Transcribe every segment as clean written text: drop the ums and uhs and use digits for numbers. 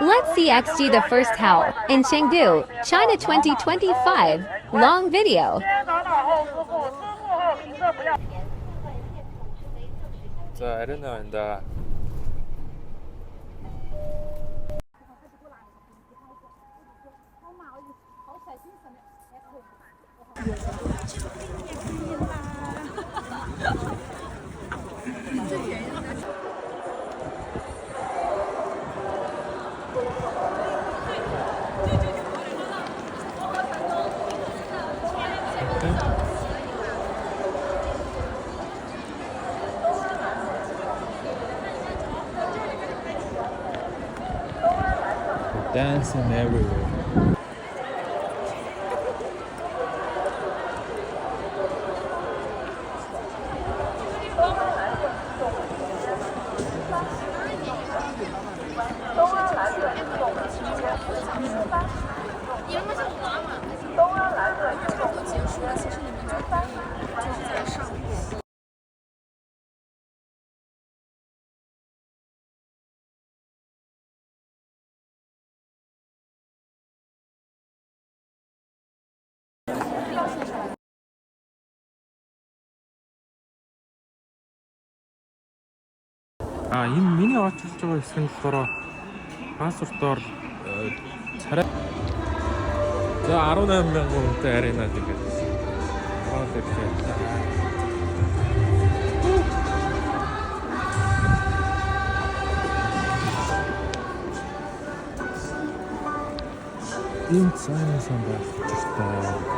Let's see XG the first HOWL in Chengdu, China 2025. Long video. So I don't know, and dancing everywhere. Миний очиж байгаа хэсгийн болохоор пассвортоор царай. За 18,000 хүнтэй арена гэдэг. Ийм сайн байх хэрэгтэй.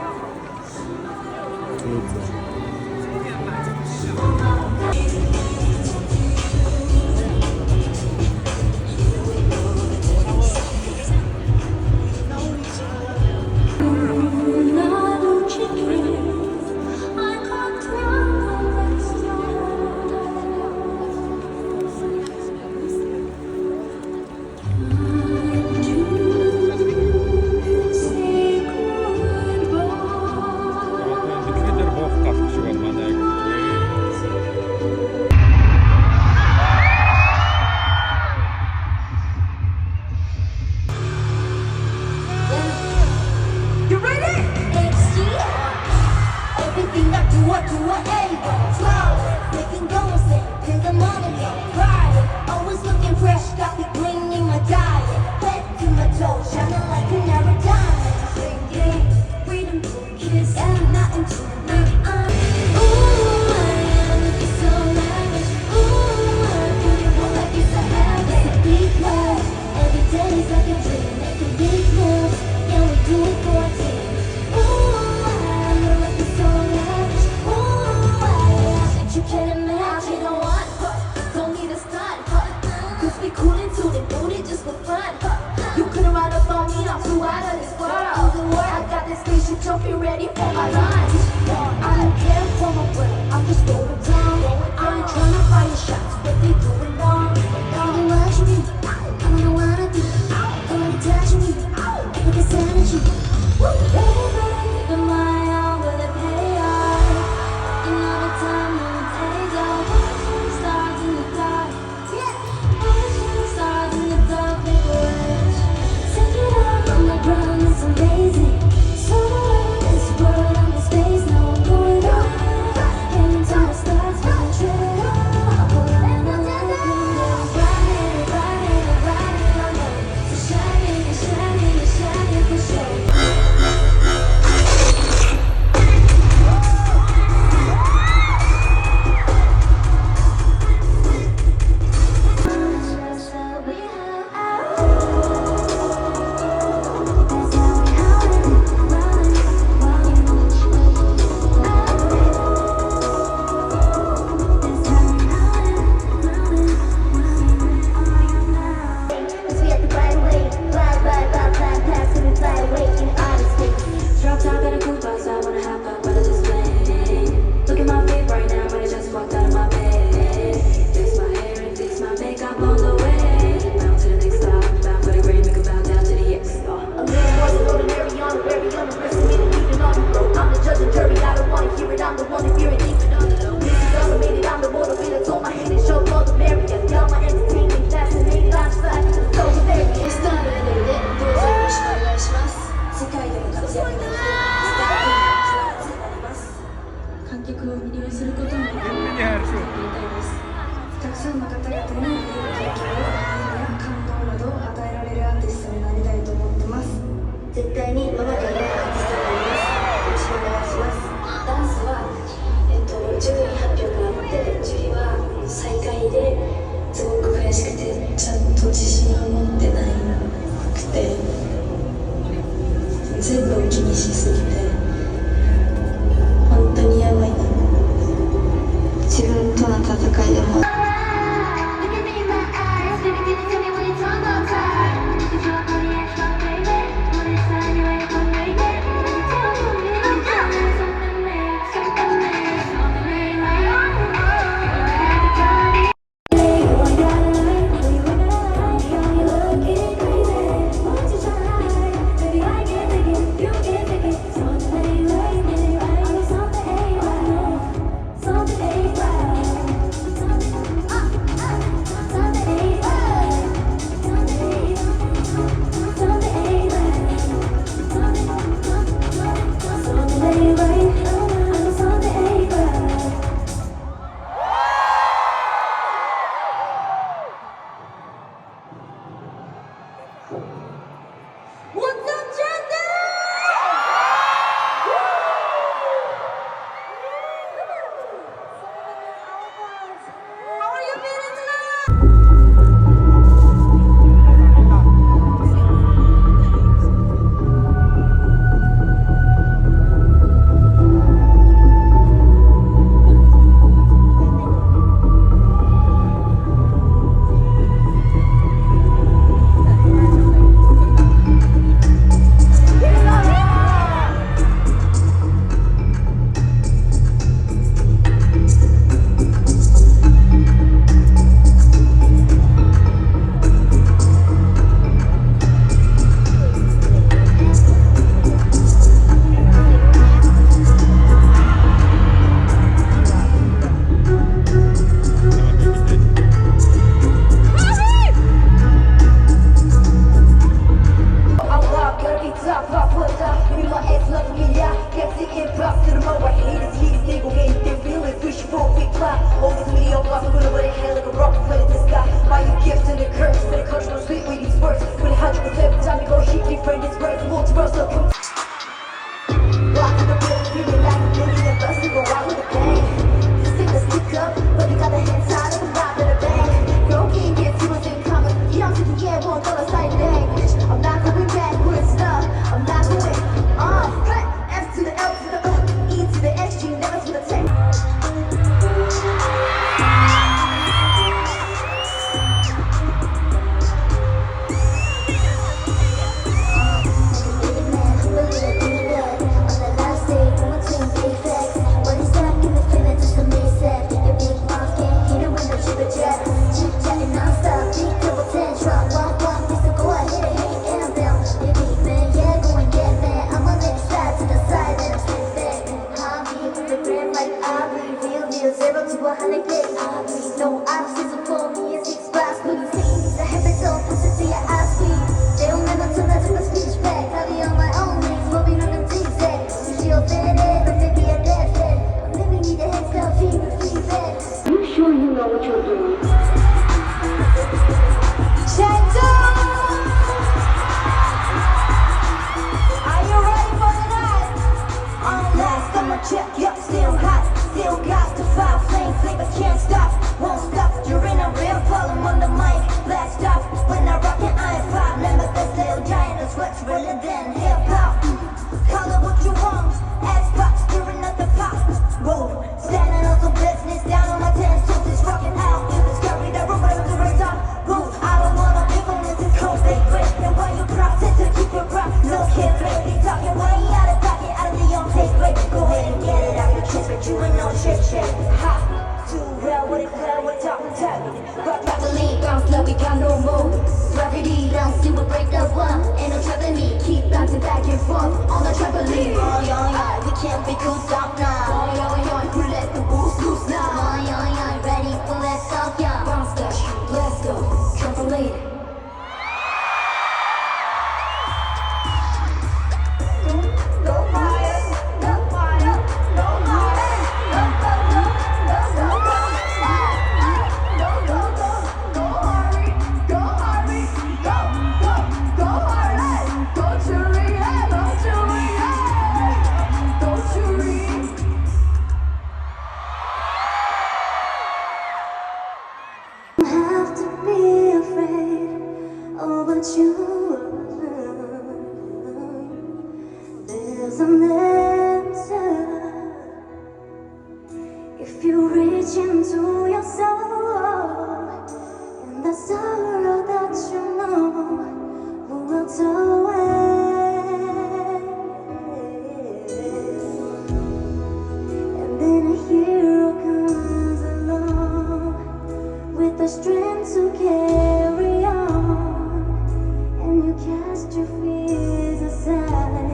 Don't be ready for my lunch. I don't care for my bread, I'm just going down. I ain't tryna fire shots, but they doing wrong. Don't watch me, I don't wanna be. Don't touch me, with this energy. Everybody keeping my eye on where they pay off. You know the time when the days are. Watching stars in the dark. Watching stars in the dark, big words. Take it up on the ground, it's amazing. So this world on the space. What's up, Chengdu? How are you feeling tonight? I'm not going backwards, no. I'm not going F to the L to the E to the S, G, never to the 10. No absence for me is expressed. Please take the habits of pussy as we. They don't never turn that to a speech back. I'll be on my own legs, moving on them zigzag. You feel better, but maybe a dead fat. Maybe need a head start fever feedback. You sure you know what you're doing? Chengdu! Are you ready for the night? On last, I'ma check you still hot. Still got the fire flame, but can't stop. Won't stop, you're in a real problem on the mic. Blast off, when I rock it, I ain't five. Remember this little giant is what's realer than hip-hop. Call it what you want, Xbox, stirring up the pot. Whoa, standing on some business, down on my 10 toes, it's rocking out. In the scary, the room, but I'm the right top. Whoa, I don't wanna pick on this, it's cold, they break. And why you process to keep it rock, no kid play. They talking way out of pocket, out of the young take break. Go ahead and get it out your chest, but you ain't no shit. Ha! Too real with it, clear with talking tech. Rock the lead, bounce like we got no move. Gravity, bounce till we break the one. Ain't no trapping me, keep bouncing back and forth on the trampoline. Oh, yeah, we can't be cool, stop now. Oh, yeah, we let the bulls loose now. Oh, yeah, ready for let's off, yeah. Bounce that shit, let's go, trampoline. There's an answer if you reach into your soul, and the sorrow that you know will melt away, and then a hero comes along with the strength to carry on, and you cast your fears aside.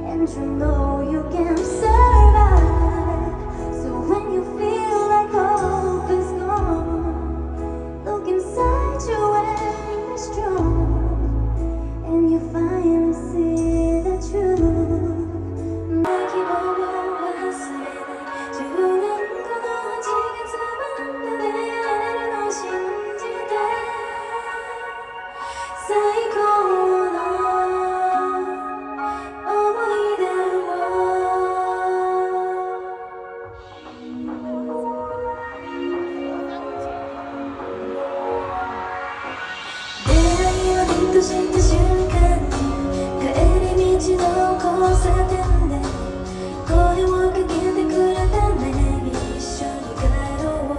And you know you can survive. So when you feel like hope is gone, look inside you and be strong, and you finally see the truth. 날 기뻐하고 하세요. 지우는 건 지금 사망 내 안에 놓으신 지대. 最高の思い出出会いをヒットした瞬間に帰り道の交差点で声をかけてくれたね一緒に帰ろう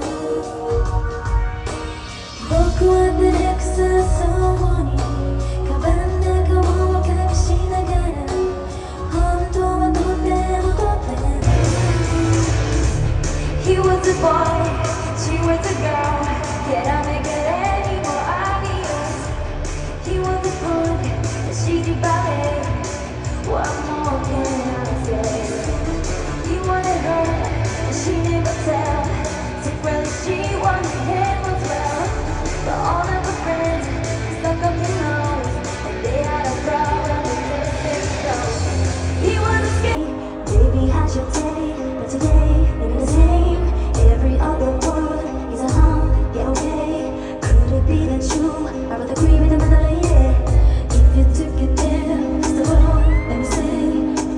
僕は照れくさそうにカバンの顔を隠しながら本当はとてもとても He was a boy, she was a girl Can I make it any more obvious? He was a punk, and she did ballet What more can I say? He wanted her, and she never tell Secretly she wanted him as well But all of her friends stuck up their nose And they had a problem with their toes He was a skinny Baby, how's your day? But today, living the same Every other word is a yeah, okay Could it be that you are with the cream in the middle, yeah If you took it there, first of all, let me say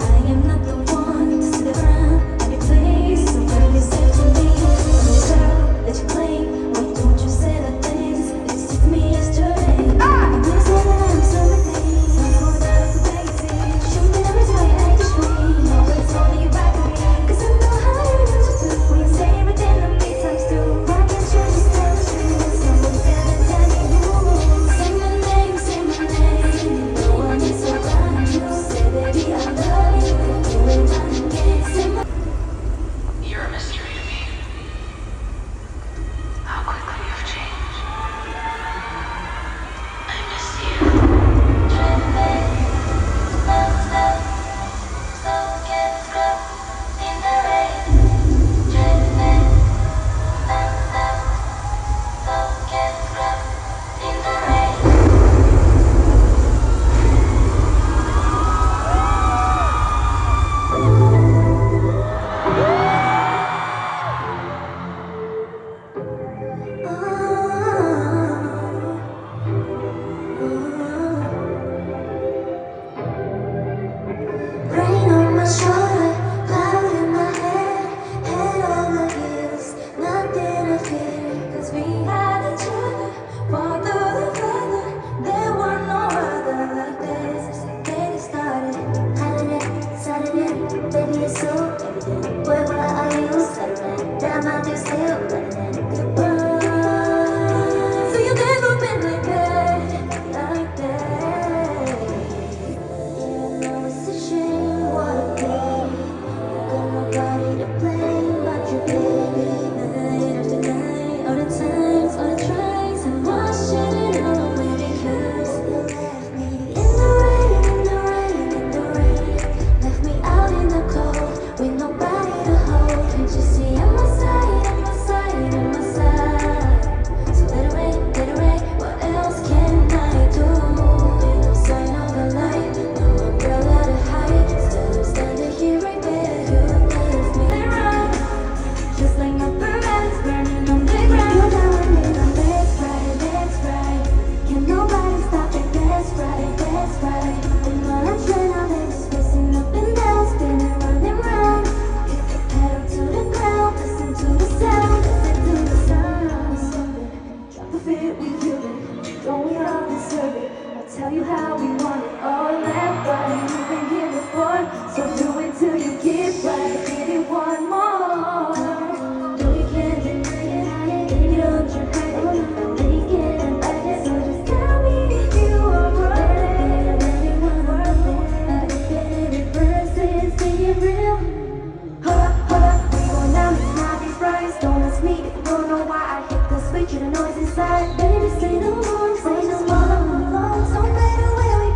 I am not the one to sit around and be played So when you said to me, I'm the girl that you claim Why don't you say the things that you said to me yesterday? And you said that I'm something I'm going down as a legacy Show me the reason why you act this way Always holding you back to me Cause I know how you used to do When you say everything to me times two Why can't you just tell the truth? Somebody's gonna tell me who Say my name, no one is around you Say baby I love you, do it again Say my You're a mystery to me. How quickly you've changed. I miss you. Rain on my shoulder, cloud in my head, head over heels, nothing to fear. Cause we had each other, fought through the weather. There were no other like this. Then it started, hiding it, sudden it, baby it's so evident. Boy, what are you saying? That mind is still running goodbye. So you never been like that, like that. Yeah, no, it's a shame what a pain. Got nobody to blame but you, baby. Night after night, all the times, all the tries, I'm washing it all away because you left me in the rain, in the rain, in the rain. Left me out in the cold with nobody to hold. Can't you see I'm my side, I'm my side, I'm my side? So let it rain, what else can I do? Ain't no sign of a light, no umbrella to hide. Still I'm standing here right where you left me. They run, just like my barack's burning on the ground. You're down with me, now that's right, that's right. Can nobody stop it, that's right, that's right. And while I'm trying out there, just pacing up and down, spinning round and round. Kick the pedal to the ground, listen to the sound, listen to the sound. Drop the fear, we feel it, don't we all deserve it? I'll tell you how we want it, all that right. You've been here before, so do it till you get right. Give it one more. No, you can't deny it, baby, don't you hide it. I'm naked and bad it, so just tell me if you are worth it. Anyone worth it? If it verses, say it real. Hold up, we going down, it's not these rights. Don't ask me if you don't know why I hit the switch, you the noise inside. Baby, say no more, say no more. So fade away, we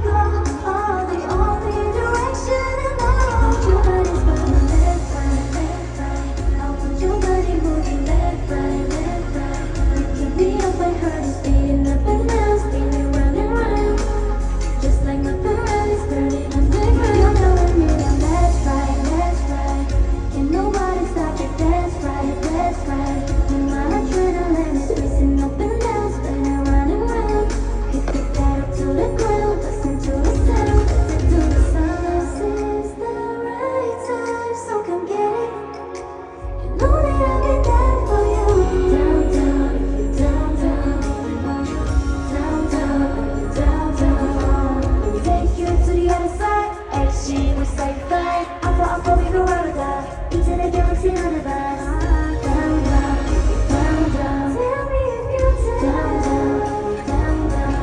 she was like fine. 앞으로 we go round the 이제는 갤럭시 하나 봐. Down down down down. Tell me if you down down down down.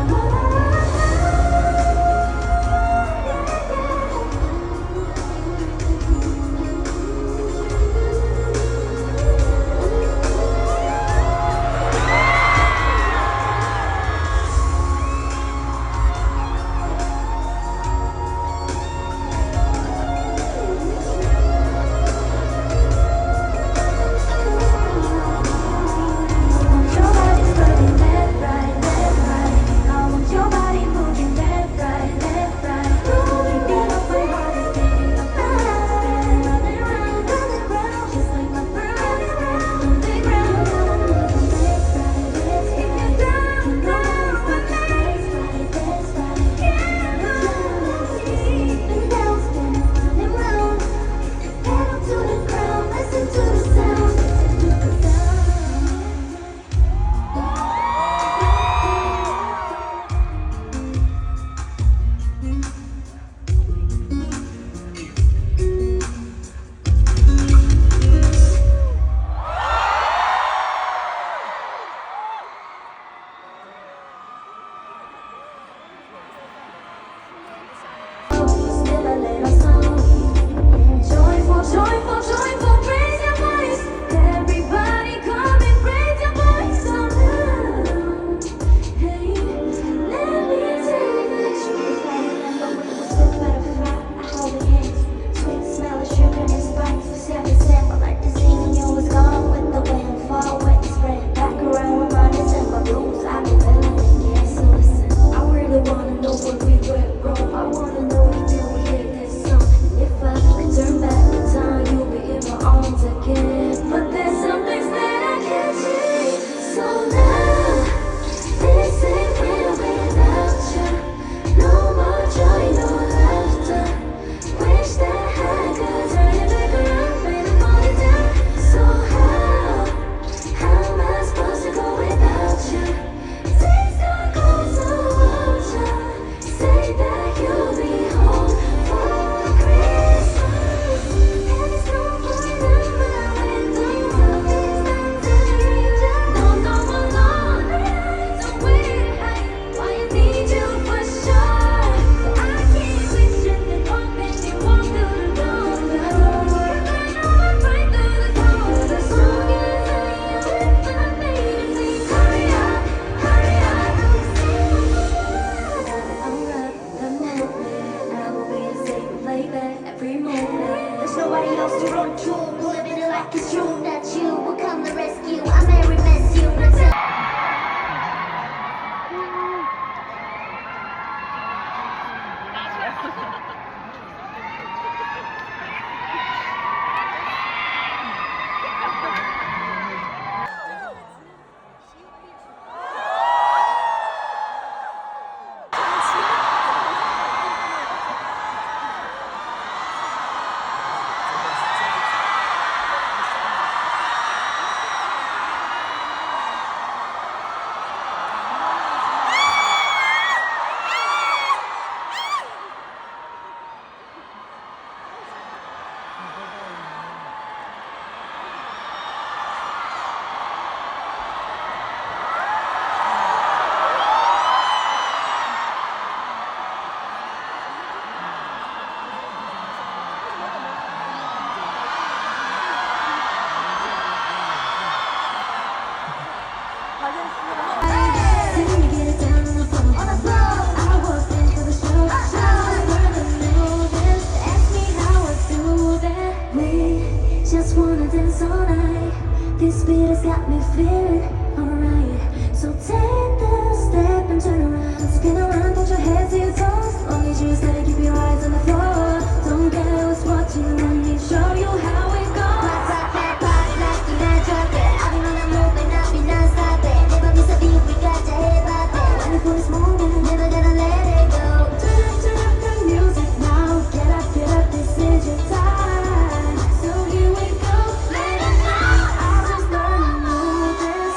This beat has got me feeling alright. So take the step and turn around. Spin around, put your head to your toes. Only you steady, keep your eyes on the floor. Don't care who's watching, let me show you how it goes. I've been on the move and I've been non-stop. Never miss a beat, we got to head back there. When for this moment, never gonna let it go. Turn up the music now. Get up, this is your time. So here we go. Let it go. I was born to move this.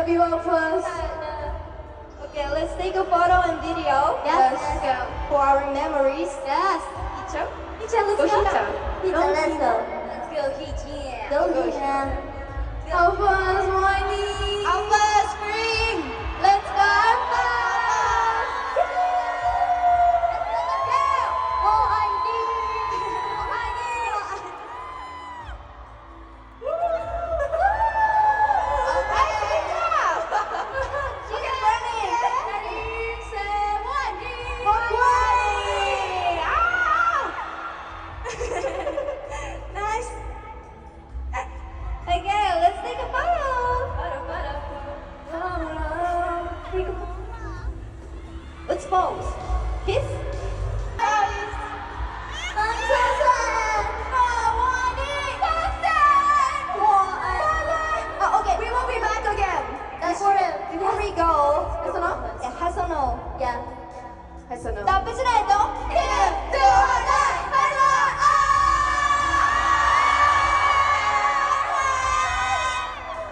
love you all first. Okay, let's take a photo and video. Yes. For our memories. Yes. Hiij, Hiij, let's go. go. Hiij. Hiij, let's go. Let's go, Hiij. Delhiin. Alphas, morning. Alphas, spring. Let's go, Alphas. Let's pose. Kiss. Okay, we will be back again. Before we go. Yes or no? Yeah. Yes or no? Tapos na ito. 3, 2, 1, baisan!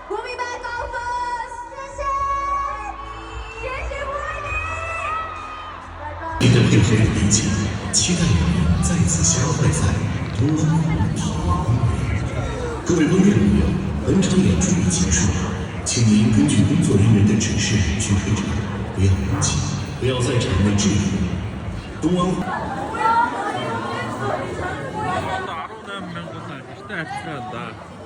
We'll be back on first. 谢谢morning. 你的配合与理解，期待我们再次相会在东方体育公园。各位观众朋友，本场演出已结束，请您根据工作人员的指示去退场，不要拥挤，不要在场内滞留。东方。 아로는 명도 살고 싶다 했다.